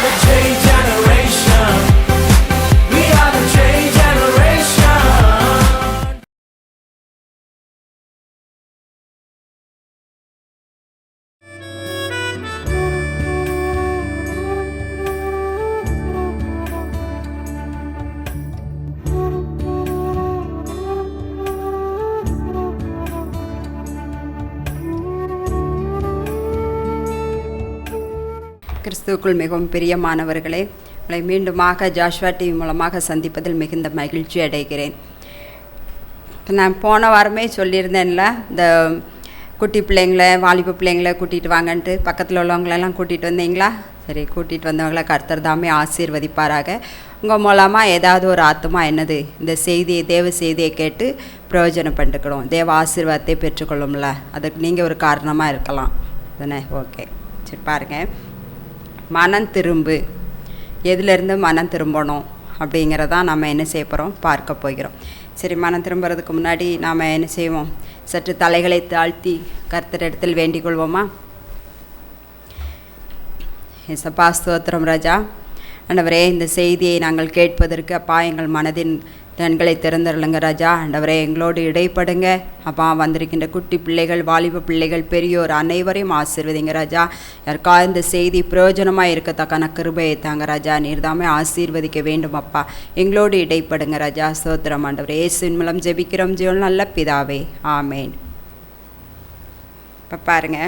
the change generation. We are the change generation. கிறிஸ்துவுக்குள் மிகவும் பிரியமானவர்களே, உங்களை மீண்டுமாக ஜாஷ்வா டிவி மூலமாக சந்திப்பதில் மிகுந்த மகிழ்ச்சி அடைகிறேன். நான் போன வாரமே சொல்லியிருந்தேன்ல, இந்த குட்டி பிள்ளைங்களை வாலிப பிள்ளைங்களை கூட்டிகிட்டு வாங்கன்ட்டு பக்கத்தில் உள்ளவங்களெல்லாம் கூட்டிகிட்டு வந்தீங்களா? சரி, கூட்டிகிட்டு வந்தவங்களை கர்த்தர் தாமே ஆசீர்வதிப்பாராக. உங்கள் மூலமாக ஏதாவது ஒரு ஆத்மா என்னது இந்த செய்தியை தேவ செய்தியை கேட்டு பிரயோஜனம் பண்ணிக்கணும், தேவ ஆசீர்வாதத்தை பெற்றுக்கொள்ளும்ல, அதுக்கு நீங்கள் ஒரு காரணமாக இருக்கலாம் தானே? ஓகே, சரி பாருங்கள். மனம் திரும்பு, எதுலேருந்து மனம் திரும்பணும் அப்படிங்கிறதான் நம்ம என்ன செய்ய போகிறோம், பார்க்க போகிறோம். சரி, மனம் திரும்புறதுக்கு முன்னாடி நாம் என்ன செய்வோம், சற்று தலைகளை தாழ்த்தி கர்த்தரிடத்தில் வேண்டிக் கொள்வோமா? ஏசப்பா ஸ்தோத்திரம் ராஜா. ஆண்டவரே, இந்த செய்தியை நாங்கள் கேட்பதற்கு அப்பா எங்கள் மனதின் கண்களை திறந்துருளுங்க ராஜா. ஆண்டவரே, எங்களோடு இடைப்படுங்க அப்பா. வந்திருக்கின்ற குட்டி பிள்ளைகள், வாலிப பிள்ளைகள், பெரியோர் அனைவரையும் ஆசீர்வதிங்க ராஜா. யாருக்கா இந்த செய்தி பிரயோஜனமாக இருக்கத்தக்கான கிருபையை தாங்க ராஜா. நீர் தாமே ஆசீர்வதிக்க வேண்டும் அப்பா. எங்களோடு இடைப்படுங்க ராஜா. ஸ்தோத்திரம் ஆண்டவரே. இயேசுவின் மூலம் ஜெபிக்கிறோம் ஜீவன் நல்ல பிதாவே, ஆமேன். இப்போ பாருங்க,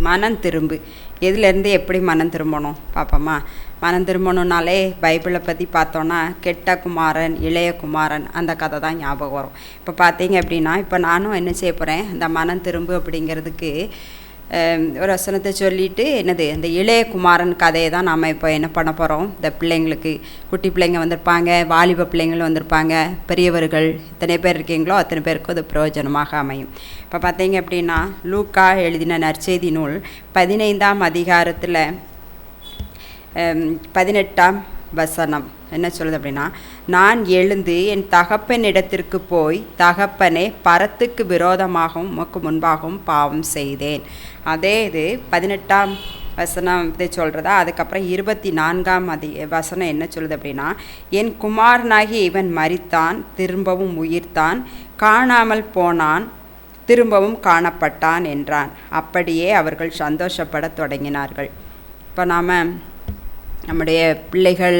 மனம் திரும்பு, எதுலேருந்து எப்படி மனம் திரும்பணும் பார்ப்போமா? மனம் திரும்பணுன்னாலே பைபிளை பற்றி பார்த்தோன்னா கெட்ட குமாரன், இளைய குமாரன், அந்த கதை தான் ஞாபகம் வரும். இப்போ பார்த்தீங்க அப்படின்னா, இப்போ நானும் என்ன செய்ய போகிறேன், அந்த மனம் திரும்பு அப்படிங்கிறதுக்கு ஒரு வசனத்தை சொல்லிவிட்டு என்னது அந்த இளைய குமாரன் கதையை தான் நாம் இப்போ என்ன பண்ண போகிறோம். இந்த பிள்ளைங்களுக்கு, குட்டி பிள்ளைங்க வந்திருப்பாங்க, வாலிப பிள்ளைங்களும் வந்திருப்பாங்க, பெரியவர்கள் எத்தனை பேர் இருக்கீங்களோ அத்தனை பேருக்கும் அது பிரயோஜனமாக அமையும். இப்போ பார்த்தீங்க அப்படின்னா, லூக்கா எழுதின நற்செய்தி நூல் 15ஆம் அதிகாரத்தில் 18ஆம் வசனம் என்ன சொல்லுது அப்படின்னா, நான் எழுந்து என் தகப்பனிடத்திற்கு போய், தகப்பனே, பரத்துக்கு விரோதமாகவும் உமக்கு முன்பாகவும் பாவம் செய்தேன். அதே இது 18ஆம் வசனம் இதை சொல்கிறதா. அதுக்கப்புறம் 24ஆம் வசனம் என்ன சொல்லுது அப்படின்னா, என் குமாரனாகி இவன் மரித்தான், திரும்பவும் உயிர்த்தான், காணாமல் போனான், திரும்பவும் காணப்பட்டான் என்றான். அப்படியே அவர்கள் சந்தோஷப்பட தொடங்கினார்கள். இப்போ நாம் நம்முடைய பிள்ளைகள்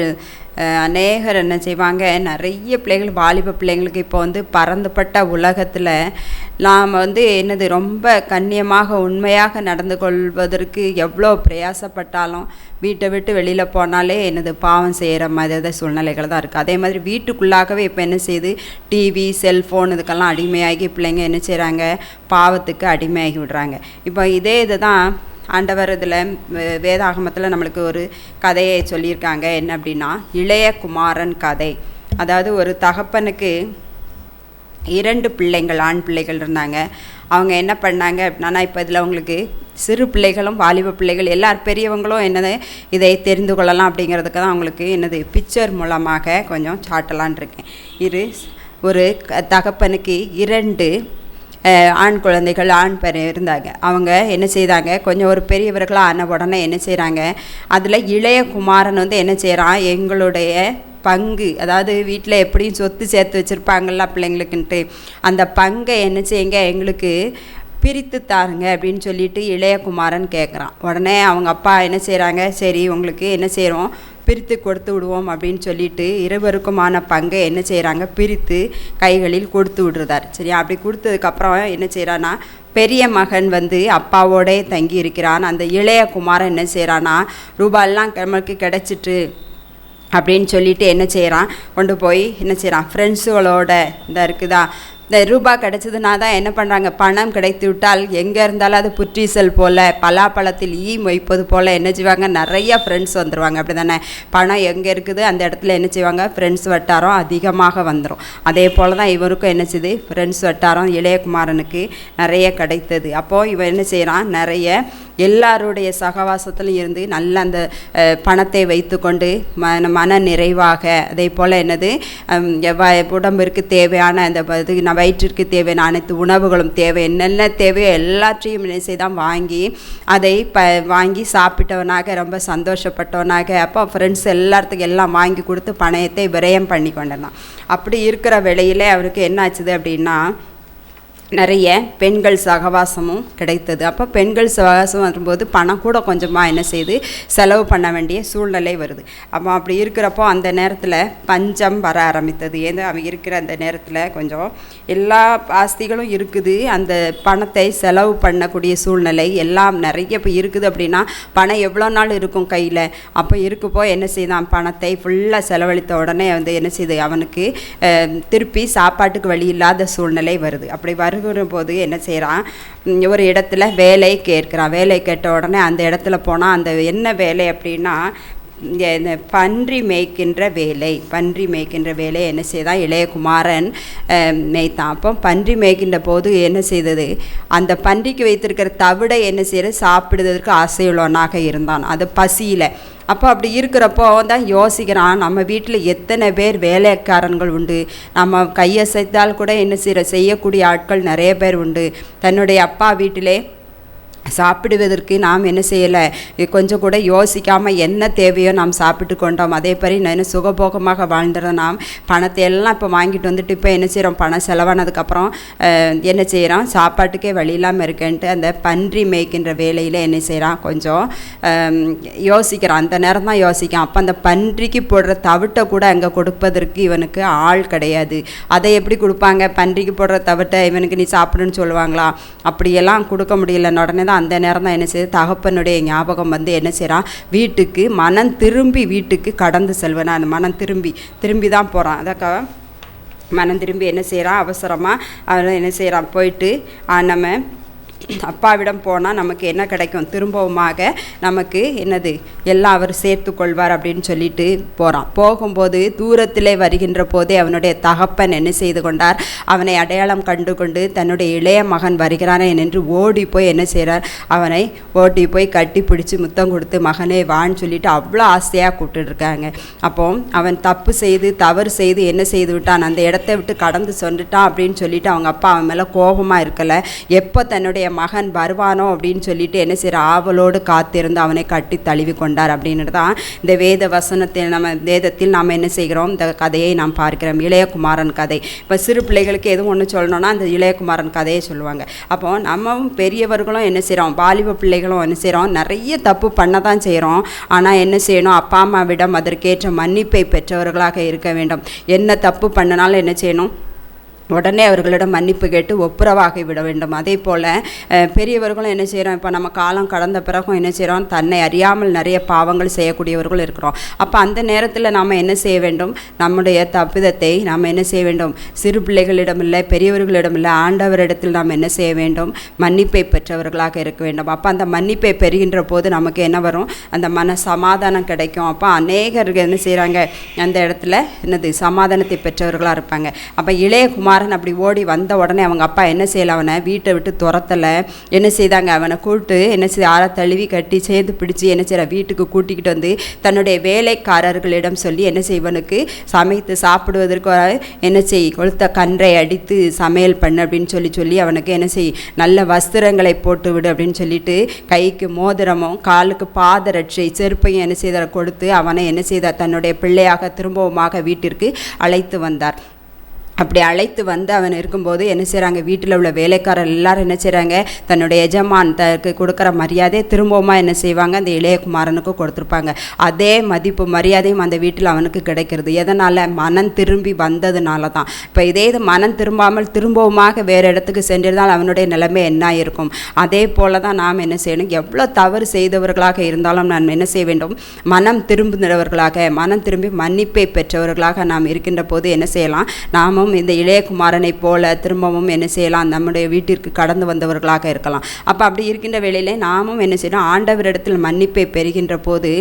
அநேகர் என்ன செய்வாங்க, நிறைய பிள்ளைகள், வாலிப பிள்ளைங்களுக்கு இப்போ பரந்துபட்ட உலகத்தில் நாம் என்னது ரொம்ப கண்ணியமாக உண்மையாக நடந்து கொள்வதற்கு எவ்வளோ பிரயாசப்பட்டாலும் வீட்டை விட்டு வெளியில் போனாலே என்னது பாவம் செய்கிற மாதிரி சூழ்நிலைகள் தான் இருக்குது. அதே மாதிரி வீட்டுக்குள்ளாகவே இப்போ என்ன செய்யுது, டிவி, செல்ஃபோன் இதுக்கெல்லாம் அடிமையாகி பிள்ளைங்க என்ன செய்கிறாங்க, பாவத்துக்கு அடிமையாகி விடுறாங்க. இப்போ இதே இது தான் ஆண்டவர் இதில் வேதாகமத்தில் நம்மளுக்கு ஒரு கதையை சொல்லியிருக்காங்க. என்ன அப்படின்னா, இளைய குமாரன் கதை. அதாவது ஒரு தகப்பனுக்கு 2 பிள்ளைங்கள், ஆண் பிள்ளைகள் இருந்தாங்க. அவங்க என்ன பண்ணாங்க அப்படின்னா, இப்போ இதில் அவங்களுக்கு சிறு பிள்ளைகளும் வாலிப பிள்ளைகள் எல்லார் பெரியவங்களும் என்னது இதை தெரிந்து கொள்ளலாம் அப்படிங்கிறதுக்கு தான் அவங்களுக்கு என்னது பிக்சர் மூலமாக கொஞ்சம் சாட்டலான் இருக்கேன். ஒரு தகப்பனுக்கு 2 ஆண் குழந்தைகள், ஆண் இருந்தாங்க. அவங்க என்ன செய்தாங்க, கொஞ்சம் ஒரு பெரியவர்களாக ஆன உடனே என்ன செய்கிறாங்க, அதில் இளைய குமாரன் என்ன செய்கிறான், எங்களுடைய பங்கு, அதாவது வீட்டில் எப்படியும் சொத்து சேர்த்து வச்சுருப்பாங்கள்ல பிள்ளைங்களுக்குன்ட்டு, அந்த பங்கை என்ன செய்யுங்க, எங்களுக்கு பிரித்து தாருங்க அப்படின்னு சொல்லிட்டு இளைய குமாரன் கேட்குறான். உடனே அவங்க அப்பா என்ன செய்கிறாங்க, சரி உங்களுக்கு என்ன செய்கிறோம், பிரித்து கொடுத்து விடுவோம் அப்படின்னு சொல்லிட்டு இருவருக்குமான பங்கை என்ன செய்கிறாங்க, பிரித்து கைகளில் கொடுத்து விடுறார். சரி, அப்படி கொடுத்ததுக்கப்புறம் என்ன செய்கிறான்னா, பெரிய மகன் அப்பாவோடே தங்கி இருக்கிறான். அந்த இளைய குமாரன் என்ன செய்கிறான்னா, ரூபாயெல்லாம் நமக்கு கிடச்சிட்டு அப்படின்னு சொல்லிட்டு என்ன செய்கிறான், கொண்டு போய் என்ன செய்கிறான், ஃப்ரெண்ட்ஸுகளோட இந்த இருக்குதா, இந்த ரூபாய் கிடச்சதுனா தான் என்ன பண்ணுறாங்க, பணம் கிடைத்து விட்டால் எங்கே இருந்தாலும் அது புற்றீசல் போல், பலாப்பழத்தில் ஈ மொய்ப்பது போல் என்ன செய்வாங்க, நிறைய ஃப்ரெண்ட்ஸ் வந்துடுவாங்க. அப்படி தானே, பணம் எங்கே இருக்குது அந்த இடத்துல என்ன செய்வாங்க, ஃப்ரெண்ட்ஸ் வட்டாரம் அதிகமாக வந்துடும். அதே போல் தான் இவருக்கும் என்ன செய்யுது, ஃப்ரெண்ட்ஸ் வட்டாரம் இளையகுமாரனுக்கு நிறைய கிடைத்தது. அப்போது இவன் என்ன செய்கிறான், நிறைய எல்லாருடைய சகவாசத்திலும் இருந்து நல்ல அந்த பணத்தை வைத்து கொண்டு மன நிறைவாக, அதே போல் என்னது உடம்பிற்கு தேவையான அந்த இது வயிற்றிற்கு தேவையான அனைத்து உணவுகளும் தேவை, என்னென்ன தேவையோ எல்லாத்தையும் என்ன செய்தான் வாங்கி அதை வாங்கி சாப்பிட்டவனாக ரொம்ப சந்தோஷப்பட்டவனாக அப்போ ஃப்ரெண்ட்ஸ் எல்லாத்துக்கும் எல்லாம் வாங்கி கொடுத்து பணத்தை விரயம் பண்ணி கொண்டான். அப்படி இருக்கிற வேளையில் அவருக்கு என்ன ஆச்சுது அப்படின்னா நிறைய பெண்கள் சகவாசமும் கிடைத்தது. அப்போ பெண்கள் சகவாசம் வரும்போது பணம் கூட கொஞ்சமாக என்ன செய்து செலவு பண்ண வேண்டிய சூழ்நிலை வருது. அப்போ அப்படி இருக்கிறப்போ அந்த நேரத்தில் பஞ்சம் வர ஆரம்பித்தது. ஏன்னா அவன் இருக்கிற அந்த நேரத்தில் கொஞ்சம் எல்லா ஆஸ்திகளும் இருக்குது, அந்த பணத்தை செலவு பண்ணக்கூடிய சூழ்நிலை எல்லாம் நிறைய இப்போ இருக்குது. அப்படின்னா பணம் எவ்வளோ நாள் இருக்கும் கையில்? அப்போ இருக்கப்போ என்ன செய்தான், பணத்தை ஃபுல்லாக செலவழித்த உடனே என்ன செய்யுது, அவனுக்கு திருப்பி சாப்பாட்டுக்கு வழி இல்லாத சூழ்நிலை வருது. அப்படி வருகிற போது என்ன செய்கிறான், ஒரு இடத்துல வேலை கேட்குறான். வேலை கேட்ட உடனே அந்த இடத்துல போனால் அந்த என்ன வேலை அப்படின்னா பன்றி மேய்க்கின்ற வேலை. பன்றி மேய்க்கின்ற வேலை என்ன செய்தான், இளையகுமாரன் மேய்த்தான். அப்போ பன்றி மேய்க்கின்ற போது என்ன செய்தது, அந்த பன்றிக்கு வைத்திருக்கிற தவிடை என்ன செய்யறது, சாப்பிடுவதற்கு ஆசையுள்ளவனாக இருந்தான், அது பசியில். அப்போ அப்படி இருக்கிறப்போ தான் யோசிக்கிறான், நம்ம வீட்டில் எத்தனை பேர் வேலைக்காரன்கள் உண்டு, நம்ம கையசைத்தால் கூட என்ன செய்யக்கூடிய ஆட்கள் நிறைய பேர் உண்டு. தன்னுடைய அப்பா வீட்டிலே சாப்பிடுவதற்கு நாம் என்ன செய்யலை, கொஞ்சம் கூட யோசிக்காமல் என்ன தேவையோ நாம் சாப்பிட்டு கொண்டோம். அதே மாதிரி நான் சுகபோகமாக வாழ்ந்துறோம். நாம் பணத்தை எல்லாம் இப்போ வாங்கிட்டு வந்துட்டு இப்போ என்ன செய்கிறோம், பணம் செலவானதுக்கப்புறம் என்ன செய்கிறோம், சாப்பாட்டுக்கே வழி இல்லாமல் இருக்கேன்ட்டு அந்த பன்றி மேய்க்கின்ற வேலையில் என்ன செய்கிறான், கொஞ்சம் யோசிக்கிறான். அந்த நேரம் தான் யோசிக்கான். அப்போ அந்த பன்றிக்கு போடுற தவிட்டை கூட அங்கே கொடுப்பதற்கு இவனுக்கு ஆள் கிடையாது. அதை எப்படி கொடுப்பாங்க, பன்றிக்கு போடுற தவிட்டை இவனுக்கு நீ சாப்பிடுன்னு சொல்லுவாங்களா? அப்படியெல்லாம் கொடுக்க முடியலன்னு உடனே தான் அந்த நேரம் தான் என்ன செய்யுது, தகப்பனுடைய ஞாபகம் என்ன செய்கிறான், வீட்டுக்கு மனம் திரும்பி வீட்டுக்கு கடந்து செல்வனா, அந்த மனம் திரும்பி தான் போகிறான். அதற்காக மனம் திரும்பி என்ன செய்கிறான், அவசரமாக அவன் என்ன செய்கிறான், போயிட்டு நம்ம அப்பாவிடம் போனால் நமக்கு என்ன கிடைக்கும், திரும்பவுமாக நமக்கு என்னது எல்லாம் அவர் சேர்த்து கொள்வார் அப்படின்னு சொல்லிட்டு போகிறான். போகும்போது தூரத்திலே வருகின்ற போதே அவனுடைய தகப்பன் என்ன செய்து கொண்டார், அவனை அடையாளம் கண்டு கொண்டு தன்னுடைய இளைய மகன் வருகிறானே என்று ஓடி போய் என்ன செய்கிறார், அவனை ஓடி போய் கட்டி பிடிச்சி முத்தம் கொடுத்து மகனே வான்னு சொல்லிட்டு அவ்வளோ ஆசையாக கூப்பிட்டுருக்காங்க. அப்போ அவன் தவறு செய்து என்ன செய்து விட்டான், அந்த இடத்த விட்டு கடந்து சொன்னிட்டான் அப்படின்னு சொல்லிட்டு அவங்க அப்பா அவன் மேலே கோபமாக இருக்கலை. எப்போ தன்னுடைய மகன் வருவானோ அப்படின்னு சொல்லிட்டு என்ன செய்கிற ஆவலோடு காத்திருந்து அவனை கட்டி தழுவி கொண்டார் அப்படின்னு தான் இந்த வேதத்தில் நாம் என்ன செய்கிறோம், இந்த கதையை நாம் பார்க்கிறோம். இளையகுமாரன் கதை. இப்போ சிறு பிள்ளைகளுக்கு எதுவும் ஒன்று சொல்லணும்னா அந்த இளையகுமாரன் கதையை சொல்லுவாங்க. அப்போ நம்மவும் பெரியவர்களும் என்ன செய்கிறோம், வாலிப பிள்ளைகளும் என்ன செய்கிறோம், நிறைய தப்பு பண்ண தான் செய்கிறோம். ஆனால் என்ன செய்யணும், அப்பா அம்மாவிடம் அதற்கேற்ற மன்னிப்பை பெற்றவர்களாக இருக்க வேண்டும். என்ன தப்பு பண்ணினாலும் என்ன செய்யணும், உடனே அவர்களிடம் மன்னிப்பு கேட்டு ஒப்புரவாகி விட வேண்டும். அதே போல் பெரியவர்களும் என்ன செய்கிறோம், இப்போ நம்ம காலம் கடந்த பிறகும் என்ன செய்கிறோம், தன்னை அறியாமல் நிறைய பாவங்கள் செய்யக்கூடியவர்கள் இருக்கிறோம். அப்போ அந்த நேரத்தில் நாம் என்ன செய்ய வேண்டும், நம்முடைய தப்பிதத்தை நாம் என்ன செய்ய வேண்டும், சிறு பிள்ளைகளிடமில்லை பெரியவர்களிடமில்லை ஆண்டவரிடத்தில் நாம் என்ன செய்ய வேண்டும், மன்னிப்பை பெற்றவர்களாக இருக்க வேண்டும். அப்போ அந்த மன்னிப்பை பெறுகின்ற போது நமக்கு என்ன வரும், அந்த மன சமாதானம் கிடைக்கும். அப்போ அநேகர்கள் என்ன செய்கிறாங்க, அந்த இடத்துல என்னது சமாதானத்தை பெற்றவர்களாக இருப்பாங்க. அப்போ இளையகுமாரன் அப்படி ஓடி வந்த உடனே அவங்க அப்பா என்ன செய்யலை, அவனை வீட்டை விட்டு துரத்தலை. என்ன செய்தாங்க, அவனை கூப்பிட்டு என்ன செய்ய ஆற தழுவி கட்டி சேர்ந்து பிடிச்சி என்ன செய்கிற வீட்டுக்கு கூட்டிக்கிட்டு வந்து தன்னுடைய வேலைக்காரர்களிடம் சொல்லி என்ன செய்வனுக்கு சமைத்து சாப்பிடுவதற்கு என்ன செய், கொளுத்த கன்றை அடித்து சமையல் பண்ணு அப்படின்னு சொல்லி அவனுக்கு என்ன செய், நல்ல வஸ்திரங்களை போட்டு விடு அப்படின்னு சொல்லிட்டு கைக்கு மோதிரமும் காலுக்கு பாதரட்சை செருப்பையும் என்ன செய்தார் கொடுத்து அவனை என்ன செய்தார், தன்னுடைய பிள்ளையாக திரும்பவுமாக வீட்டிற்கு அழைத்து வந்தார். அப்படி அழைத்து வந்து அவன் இருக்கும்போது என்ன செய்கிறாங்க, வீட்டில் உள்ள வேலைக்காரர் எல்லாரும் என்ன செய்கிறாங்க, தன்னுடைய எஜமான் தனக்கு கொடுக்குற மரியாதை திரும்பவுமா என்ன செய்வாங்க, அந்த இளையகுமாரனுக்கு கொடுத்துருப்பாங்க. அதே மதிப்பு மரியாதையும் அந்த வீட்டில் அவனுக்கு கிடைக்கிறது. எதனால், மனம் திரும்பி வந்ததுனால தான். இப்போ இதே இது மனம் திரும்பாமல் திரும்பவுமாக வேறு இடத்துக்கு சென்றிருந்தால் அவனுடைய நிலைமை என்ன இருக்கும். அதே போல் தான் நாம் என்ன செய்யணும், எவ்வளோ தவறு செய்தவர்களாக இருந்தாலும் நாம் என்ன செய்ய வேண்டும், மனம் திரும்பினவர்களாக மனம் திரும்பி மன்னிப்பை பெற்றவர்களாக நாம் இருக்கின்ற போது என்ன செய்யலாம், நாமும் இந்த இளையகுமாரனை போல திரும்பவும் என்ன செய்யலாம், நம்முடைய வீட்டிற்கு கடந்து வந்தவர்களாக இருக்கலாம். அப்போ அப்படி இருக்கின்ற வேளையிலே நாமும் என்ன செய்யணும், ஆண்டவரிடத்தில் மன்னிப்பை பெறுகின்ற போது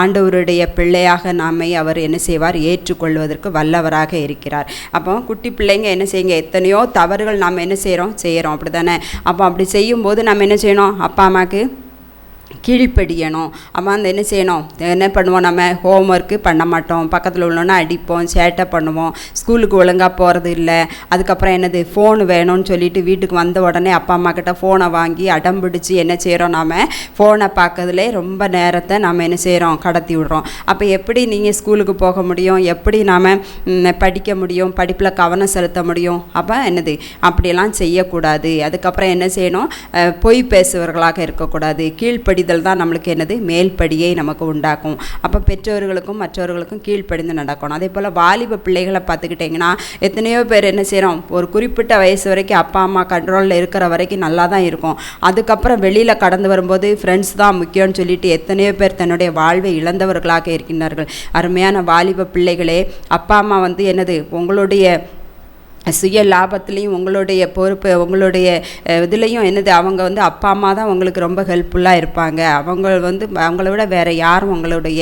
ஆண்டவருடைய பிள்ளையாக நாமை அவர் என்ன செய்வார், ஏற்றுக்கொள்வதற்கு வல்லவராக இருக்கிறார். அப்போ குட்டி பிள்ளைங்க என்ன செய்யுங்க, எத்தனையோ தவறுகள் நாம் என்ன செய்கிறோம் அப்படி தானே. அப்போ அப்படி செய்யும்போது நம்ம என்ன செய்யணும், அப்பா அம்மாவுக்கு கீழ்ப்படியணும். அம்மா அந்த என்ன செய்யணும், என்ன பண்ணுவோம், நம்ம ஹோம்ஒர்க்கு பண்ண மாட்டோம், பக்கத்தில் உள்ளோன்னா அடிப்போம், சேட்டை பண்ணுவோம், ஸ்கூலுக்கு ஒழுங்காக போகிறது இல்லை. அதுக்கப்புறம் என்னது, ஃபோன் வேணும்னு சொல்லிட்டு வீட்டுக்கு வந்த உடனே அப்பா அம்மா கிட்ட ஃபோனை வாங்கி அடம் பிடிச்சி என்ன செய்கிறோம், நாம் ஃபோனை பார்க்கறதுலே ரொம்ப நேரத்தை நாம் என்ன செய்கிறோம், கடத்தி விடுறோம். அப்போ எப்படி நீங்கள் ஸ்கூலுக்கு போக முடியும், எப்படி நாம் படிக்க முடியும், படிப்பில் கவனம் செலுத்த முடியும்? அப்போ என்னது, அப்படியெல்லாம் செய்யக்கூடாது. அதுக்கப்புறம் என்ன செய்யணும், பொய் பேசுவர்களாக இருக்கக்கூடாது. கீழ்ப்படிதல் தான் நம்மளுக்கு என்னது, மேல்படியை நமக்கு உண்டாக்கும். அப்போ பெற்றோர்களுக்கும் மற்றவர்களுக்கும் கீழ்ப்படிந்து நடக்கணும். அதே போல் வாலிப பிள்ளைகளை பார்த்துக்கிட்டிங்கன்னா எத்தனையோ பேர் என்ன செய்கிறோம், ஒரு குறிப்பிட்ட வயசு வரைக்கும் அப்பா அம்மா கண்ட்ரோலில் இருக்கிற வரைக்கும் நல்லா தான் இருக்கும். அதுக்கப்புறம் வெளியில் கடந்து வரும்போது ஃப்ரெண்ட்ஸ் தான் முக்கியம்னு சொல்லிட்டு எத்தனையோ பேர் தன்னுடைய வாழ்வை இழந்தவர்களாக இருக்கின்றார்கள். அருமையான வாலிப பிள்ளைகளே, அப்பா அம்மா என்னது, உங்களுடைய சுய லாபத்துலேயும் உங்களுடைய பொறுப்பு உங்களுடைய இதுலேயும் என்னது, அவங்க அப்பா அம்மா தான் உங்களுக்கு ரொம்ப ஹெல்ப்ஃபுல்லாக இருப்பாங்க. அவங்கள விட வேறு யாரும் உங்களுடைய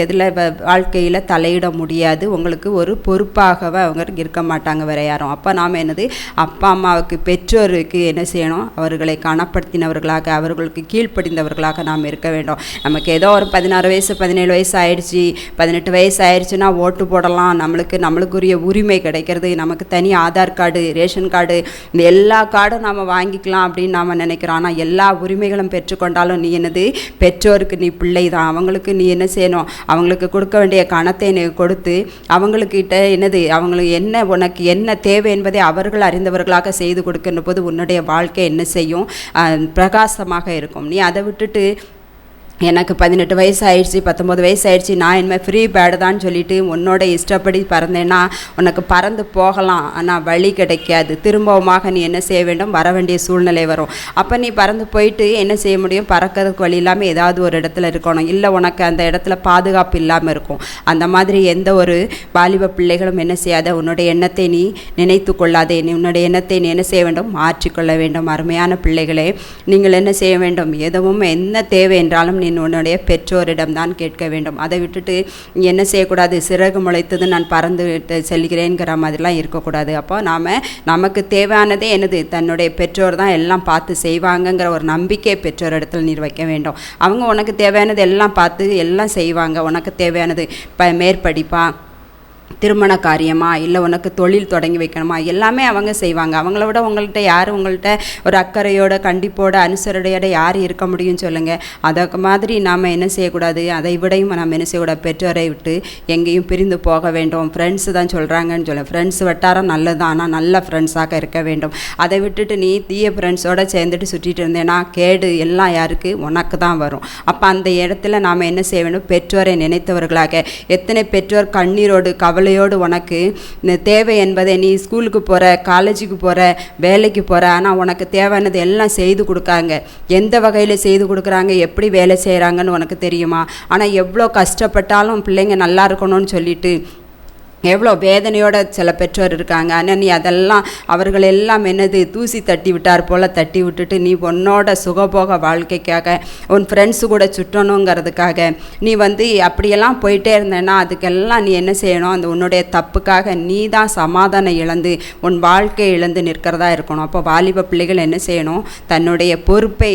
இதில் வாழ்க்கையில் தலையிட முடியாது. உங்களுக்கு ஒரு பொறுப்பாகவே அவங்க இருக்க மாட்டாங்க வேறு யாரும். அப்போ நாம் என்னது, அப்பா அம்மாவுக்கு பெற்றோருக்கு என்ன செய்யணும், அவர்களை கனப்படுத்தினவர்களாக அவர்களுக்கு கீழ்ப்படிந்தவர்களாக நாம் இருக்க வேண்டும். நமக்கு ஏதோ ஒரு 16 வயசு 17 வயசு ஆயிடுச்சு, 18 வயசு ஆயிடுச்சுன்னா ஓட்டு போடலாம், நம்மளுக்குரிய உரிமை கிடைக்கிறது, நமக்கு தனி ஆதார் கார்டு, ரேஷன் கார்டு, இந்த எல்லா கார்டும் நாம் வாங்கிக்கலாம் அப்படின்னு நாம் நினைக்கிறோம். ஆனால் எல்லா உரிமைகளும் பெற்றுக்கொண்டாலும் நீ என்னது, பெற்றோருக்கு நீ பிள்ளை தான். அவங்களுக்கு நீ என்ன செய்யணும், அவங்களுக்கு கொடுக்க வேண்டிய கணத்தை நீ கொடுத்து அவங்களுக்கிட்ட என்னது, அவங்களுக்கு உனக்கு என்ன தேவை என்பதை அவர்கள் அறிந்தவர்களாக செய்து கொடுக்கின்ற போது உன்னுடைய வாழ்க்கை என்ன செய்யும், பிரகாசமாக இருக்கும். நீ அதை விட்டுட்டு எனக்கு 18 வயசு ஆயிடுச்சு 19 வயசு ஆயிடுச்சு, நான் இனிமேல் ஃப்ரீ பேடு தான் சொல்லிவிட்டு உன்னோட இஷ்டப்படி பறந்தேன்னா உனக்கு பறந்து போகலாம், ஆனால் வழி கிடைக்காது. திரும்பவுமாக நீ என்ன செய்ய வேண்டும், வர வேண்டிய சூழ்நிலை வரும். அப்போ நீ பறந்து போயிட்டு என்ன செய்ய முடியும், பறக்கிறதுக்கு வழி இல்லாமல் ஏதாவது ஒரு இடத்துல இருக்கணும், இல்லை உனக்கு அந்த இடத்துல பாதுகாப்பு இல்லாமல் இருக்கும். அந்த மாதிரி எந்த ஒரு வாலிப பிள்ளைகளும் என்ன செய்யாத, உன்னுடைய எண்ணத்தை நீ நினைத்து கொள்ளாதே, நீ உன்னுடைய எண்ணத்தை நீ என்ன செய்ய வேண்டும், மாற்றிக்கொள்ள வேண்டும். அருமையான பிள்ளைகளே, நீங்கள் என்ன செய்ய வேண்டும், எதுவும் என்ன தேவை என்றாலும் உன்னுடைய பெற்றோரிடம் தான் கேட்க வேண்டும். அதை விட்டுட்டு என்ன செய்யக்கூடாது, சிறகு முளைத்தது நான் பறந்து செல்கிறேங்கிற மாதிரிலாம் இருக்கக்கூடாது. அப்போ நமக்கு தேவையானதே என்னது, தன்னுடைய பெற்றோர் தான் எல்லாம் பார்த்து செய்வாங்கங்கிற ஒரு நம்பிக்கை பெற்றோர் இடத்துல நீர் வைக்க வேண்டும். அவங்க உனக்கு தேவையானது எல்லாம் பார்த்து எல்லாம் செய்வாங்க. உனக்கு தேவையானது மேற்படிப்பா, திருமண காரியமா, இல்லை உனக்கு தொழில் தொடங்கி வைக்கணுமா, எல்லாமே அவங்க செய்வாங்க. அவங்கள விட உங்கள்கிட்ட ஒரு அக்கறையோட கண்டிப்போட அனுசரணையோட யார் இருக்க முடியும்னு சொல்லுங்கள். அதுக்கு மாதிரி நாம் என்ன செய்யக்கூடாது, அதை விடையும் நாம் என்ன செய்யக்கூடாது, பெற்றோரை விட்டு எங்கேயும் பிரிந்து போக வேண்டும். ஃப்ரெண்ட்ஸு தான் சொல்கிறாங்கன்னு சொல்ல, ஃப்ரெண்ட்ஸ் வட்டாரம் நல்லது தான், ஆனால் நல்ல ஃப்ரெண்ட்ஸாக இருக்க வேண்டும். அதை விட்டுட்டு நீ தீய ஃப்ரெண்ட்ஸோடு சேர்ந்துட்டு சுற்றிட்டு இருந்தேன்னா கேடு எல்லாம் யாருக்கு, உனக்கு தான் வரும். அப்போ அந்த இடத்துல நாம் என்ன செய்ய வேண்டும், பெற்றோரை நினைத்தவர்களாக. எத்தனை பெற்றோர் கண்ணீரோடு கவலையோடு உனக்கு தேவை என்பதை, நீ ஸ்கூலுக்கு போகிற, காலேஜுக்கு போகிற, வேலைக்கு போகிற, ஆனால் உனக்கு தேவையானது எல்லாம் செய்து கொடுக்காங்க. எந்த வகையில் செய்து கொடுக்குறாங்க, எப்படி வேலை செய்கிறாங்கன்னு உனக்கு தெரியுமா? ஆனால் எவ்வளோ கஷ்டப்பட்டாலும் பிள்ளைங்க நல்லா இருக்கணும்னு சொல்லிட்டு எவ்வளோ வேதனையோட சில பெற்றோர் இருக்காங்க. ஆனால் நீ அதெல்லாம் அவர்கள் எல்லாம் என்னது, தூசி தட்டி விட்டார் போல் தட்டி விட்டுட்டு நீ உன்னோட சுகபோக வாழ்க்கைக்காக உன் ஃப்ரெண்ட்ஸு கூட சுற்றணுங்கிறதுக்காக நீ அப்படியெல்லாம் போயிட்டே இருந்தேன்னா அதுக்கெல்லாம் நீ என்ன செய்யணும், அந்த உன்னுடைய தப்புக்காக நீ தான் சமாதானம் இழந்து உன் வாழ்க்கை இழந்து நிற்கிறதா இருக்கணும். அப்போ வாலிப பிள்ளைகள் என்ன செய்யணும், தன்னுடைய பொறுப்பை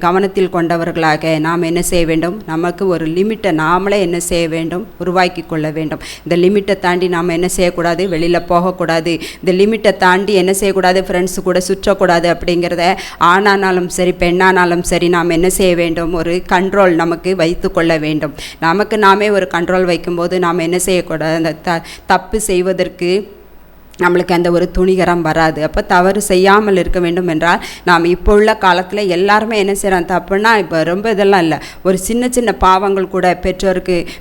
கவனத்தில் கொண்டவர்களாக நாம் என்ன செய்ய வேண்டும், நமக்கு ஒரு லிமிட்டை நாமளே என்ன செய்ய வேண்டும், உருவாக்கி கொள்ள வேண்டும். இந்த லிமிட்டை தாண்டி நாம் என்ன செய்யக்கூடாது, வெளியில் போகக்கூடாது. இந்த லிமிட்டை தாண்டி என்ன செய்யக்கூடாது, ஃப்ரெண்ட்ஸு கூட சுற்றக்கூடாது. அப்படிங்கிறத ஆணானாலும் சரி பெண்ணானாலும் சரி நாம் என்ன செய்ய வேண்டும், ஒரு கண்ட்ரோல் நமக்கு வைத்து கொள்ள வேண்டும். நமக்கு நாமே ஒரு கண்ட்ரோல் வைக்கும்போது நாம் என்ன செய்யக்கூடாது, அந்த தப்பு செய்வதற்கு நம்மளுக்கு அந்த ஒரு துணிகரம் வராது. அப்போ தவறு செய்யாமல் இருக்க வேண்டும் என்றால் நாம் இப்போ உள்ள காலத்தில் எல்லாருமே என்ன செய்கிறோம், தப்புன்னா இப்போ ரொம்ப இதெல்லாம் இல்லை, ஒரு சின்ன சின்ன பாவங்கள் கூட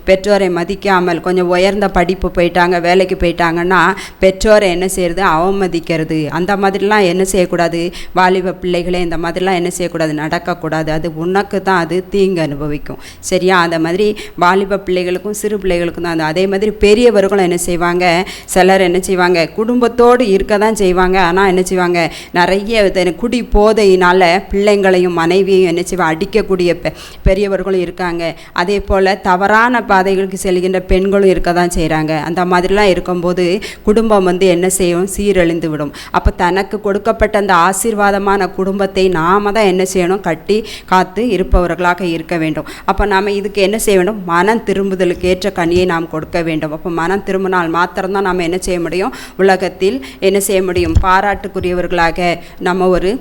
பெற்றோரை மதிக்காமல் கொஞ்சம் உயர்ந்த படிப்பு போயிட்டாங்க, வேலைக்கு போயிட்டாங்கன்னா பெற்றோரை என்ன செய்கிறது, அவமதிக்கிறது. அந்த மாதிரிலாம் என்ன செய்யக்கூடாது, வாலிப பிள்ளைகளே இந்த மாதிரிலாம் என்ன செய்யக்கூடாது, நடக்கக்கூடாது. அது உனக்கு தான் அது தீங்கு அனுபவிக்கும். சரியா? அந்த மாதிரி வாலிப பிள்ளைகளுக்கும் சிறு பிள்ளைகளுக்கும் தான். அதே மாதிரி பெரியவர்களும் என்ன செய்வாங்க, சிலர் என்ன செய்வாங்க, குடும்பத்தோடு இருக்க தான் செய்வாங்க. ஆனால் என்ன செய்வாங்க, நிறைய குடி போதையினால் பிள்ளைங்களையும் மனைவியையும் என்ன செய்வாங்க அடிக்கக்கூடிய பெரியவர்களும் இருக்காங்க. அதே போல் தவறான பாதைகளுக்கு செல்கின்ற பெண்களும் இருக்க தான் செய்கிறாங்க. அந்த மாதிரிலாம் இருக்கும்போது குடும்பம் என்ன செய்யும், சீரழிந்து விடும். அப்போ தனக்கு கொடுக்கப்பட்ட அந்த ஆசீர்வாதமான குடும்பத்தை நாம தான் என்ன செய்யணும், கட்டி காத்து இருப்பவர்களாக இருக்க வேண்டும். அப்போ நாம் இதுக்கு என்ன செய்ய வேண்டும், மனம் திரும்புதலுக்கு ஏற்ற கனியை நாம் கொடுக்க வேண்டும். அப்போ மனம் திரும்பினால் மாத்திரம்தான் நாம் என்ன செய்ய முடியும், உலகத்தில் என்ன செய்ய முடியும், பாராட்டுக்குரியவர்களாக நம்ம ஒரு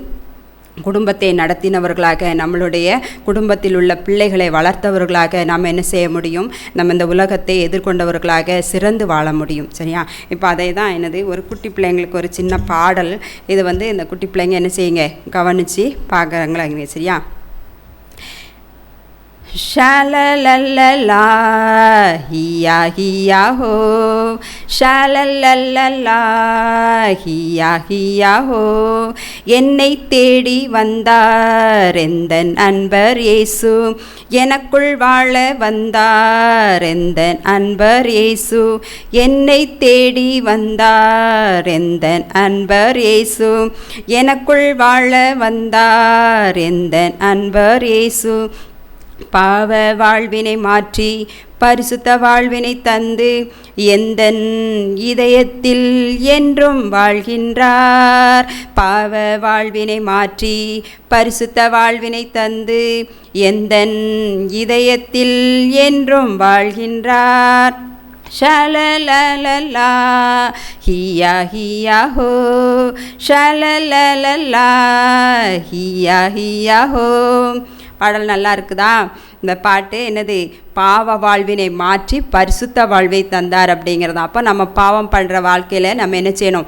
குடும்பத்தை நடத்தினவர்களாக, நம்மளுடைய குடும்பத்தில் உள்ள பிள்ளைகளை வளர்த்தவர்களாக நாம் என்ன செய்ய முடியும், நம்ம இந்த உலகத்தை எதிர்கொண்டவர்களாக சிறந்து வாழ முடியும். சரியா? இப்போ அதை தான் ஒரு குட்டி பிள்ளைங்களுக்கு ஒரு சின்ன பாடல். இது இந்த குட்டி பிள்ளைங்க என்ன செய்யுங்க, கவனித்து பார்க்குறாங்களா? சரியா? ஷலலலலா ஹியா ஹியா ஹோ, ஷலலலலா ஹியா ஹியா ஹோ, என்னை தேடி வந்தார் எந்தன் அன்பர் இயேசு, எனக்குள் வாழ வந்தார் எந்தன் அன்பர் இயேசு, என்னை தேடி வந்தார் எந்தன் அன்பர் இயேசு, எனக்குள் வாழ வந்தார் எந்தன் அன்பர் இயேசு, பாவ வாழ்வினை மாற்றி பரிசுத்த வாழ்வினை தந்து எந்தன் இதயத்தில் என்றும் வாழ்கின்றார். பாவ வாழ்வினை மாற்றி பரிசுத்த வாழ்வினை தந்து எந்தன் இதயத்தில் என்றும் வாழ்கின்றார். ஷலலலலா ஹியா ஹியா ஹோ, ஷலலலலா ஹியா ஹியா ஹோ. பாடல் நல்லா இருக்குதா? இந்த பாட்டு பாவ வாழ்வினை மாற்றி பரிசுத்த வாழ்வை தந்தார் அப்படிங்கிறது. அப்போ நம்ம பாவம் பண்ணுற வாழ்க்கையில் நம்ம என்ன செய்யணும்,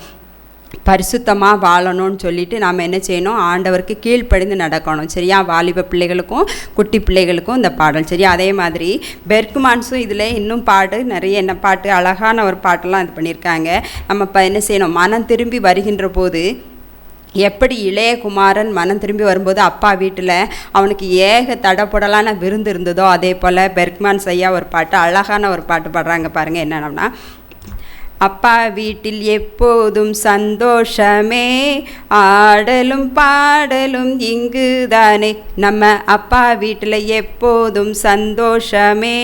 பரிசுத்தமாக வாழணும்னு சொல்லிட்டு நாம் என்ன செய்யணும், ஆண்டவருக்கு கீழ்ப்படிந்து நடக்கணும். சரியா? வாலிப பிள்ளைகளுக்கும் குட்டி பிள்ளைகளுக்கும் இந்த பாடல். சரியா? அதே மாதிரி பெர்க்மான்ஸும் இதில் இன்னும் நிறைய என்ன பாட்டு, அழகான ஒரு பாட்டெல்லாம் இது பண்ணியிருக்காங்க. நம்ம என்ன செய்யணும், மனம் திரும்பி வருகின்ற போது எப்படி இளைய குமாரன் மனம் திரும்பி வரும்போது அப்பா வீட்டில் அவனுக்கு ஏக தடப்படலான விருந்து இருந்ததோ, அதே போல் பெர்க்மான்ஸ் ஐயா ஒரு பாட்டு, அழகான ஒரு பாட்டு பாடுறாங்க பாருங்கள். என்னன்னா, அப்பா வீட்டில் எப்போதும் சந்தோஷமே, ஆடலும் பாடலும் இங்குதானே. நம்ம அப்பா வீட்டில் எப்போதும் சந்தோஷமே,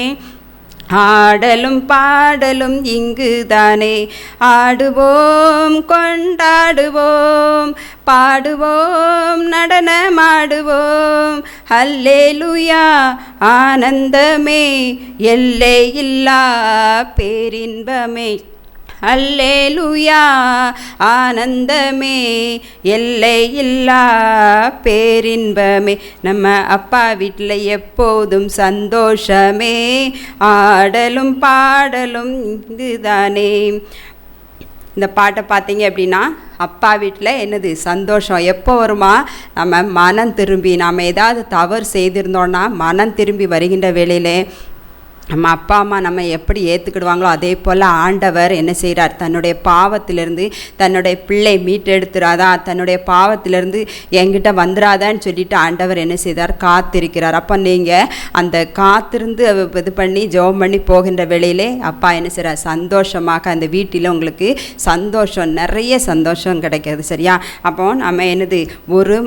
ஆடலும் பாடலும் இங்குதானே. ஆடுவோம் கொண்டாடுவோம் பாடுவோம் நடனமாடுவோம், அல்லேலூயா ஆனந்தமே எல்லையில்லா பேரின்பமே, அல்லேலூயா ஆனந்தமே எல்லையில்லா பேரின்பமே. நம்ம அப்பா வீட்டில் எப்போதும் சந்தோஷமே, ஆடலும் பாடலும் இதுதானே. இந்த பாட்டை பார்த்தீங்க அப்படின்னா அப்பா வீட்டில் சந்தோஷம் எப்போ வருமா, நம்ம மனம் திரும்பி நாம் ஏதாவது தவறு செய்திருந்தோன்னா மனம் திரும்பி வருகின்ற வேளையிலே நம்ம அப்பா அம்மா நம்ம எப்படி ஏற்றுக்கிடுவாங்களோ அதே போல் ஆண்டவர் என்ன செய்கிறார், தன்னுடைய பாவத்திலிருந்து தன்னுடைய பிள்ளை மீட்டெடுத்துறாதா, தன்னுடைய பாவத்திலிருந்து என்கிட்ட வந்துடாதான்னு சொல்லிட்டு ஆண்டவர் என்ன செய்தார், காத்திருக்கிறார். அப்போ நீங்கள் அந்த காத்திருந்து இது பண்ணி ஜெபம் பண்ணி போகின்ற வேளையிலே அப்பா என்ன செய்கிறார், சந்தோஷமாக அந்த வீட்டில் உங்களுக்கு சந்தோஷம், நிறைய சந்தோஷம் கிடைக்கிறது. சரியா? அப்போ நம்ம ஒரு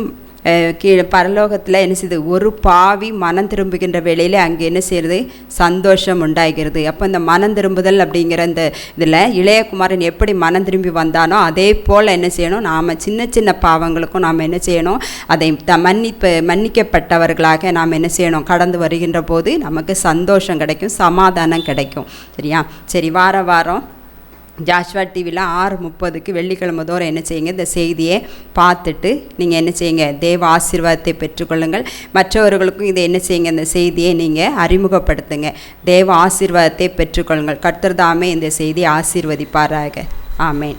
கீழே பரலோகத்தில் என்ன செய்யுது, ஒரு பாவி மனம் திரும்புகின்ற வேளையில் அங்கே என்ன செய்யுது, சந்தோஷம் உண்டாகிறது. அப்போ இந்த மனம் திரும்புதல் அப்படிங்கிற இந்த இதில் இளையகுமாரன் எப்படி மனம் திரும்பி வந்தானோ அதே போல் என்ன செய்யணும், நாம் சின்ன சின்ன பாவங்களுக்கும் நாம் என்ன செய்யணும், அதை மன்னிக்கப்பட்டவர்களாக நாம் என்ன செய்யணும், கடந்து வருகின்ற போது நமக்கு சந்தோஷம் கிடைக்கும், சமாதானம் கிடைக்கும். சரியா? சரி, வாரம் ஜாஷ்வா டிவியில் 6:30 வெள்ளிக்கிழமை தோறும் என்ன செய்யுங்க, இந்த செய்தியை பார்த்துட்டு நீங்கள் என்ன செய்யுங்க, தேவ ஆசீர்வாதத்தை பெற்றுக்கொள்ளுங்கள். மற்றவர்களுக்கும் இதை என்ன செய்யுங்க, இந்த செய்தியை நீங்கள் அறிமுகப்படுத்துங்க. தேவ ஆசீர்வாதத்தை பெற்றுக்கொள்ளுங்கள். கர்த்தர் தாமே இந்த செய்தியை ஆசீர்வதிப்பாராக. ஆமேன்.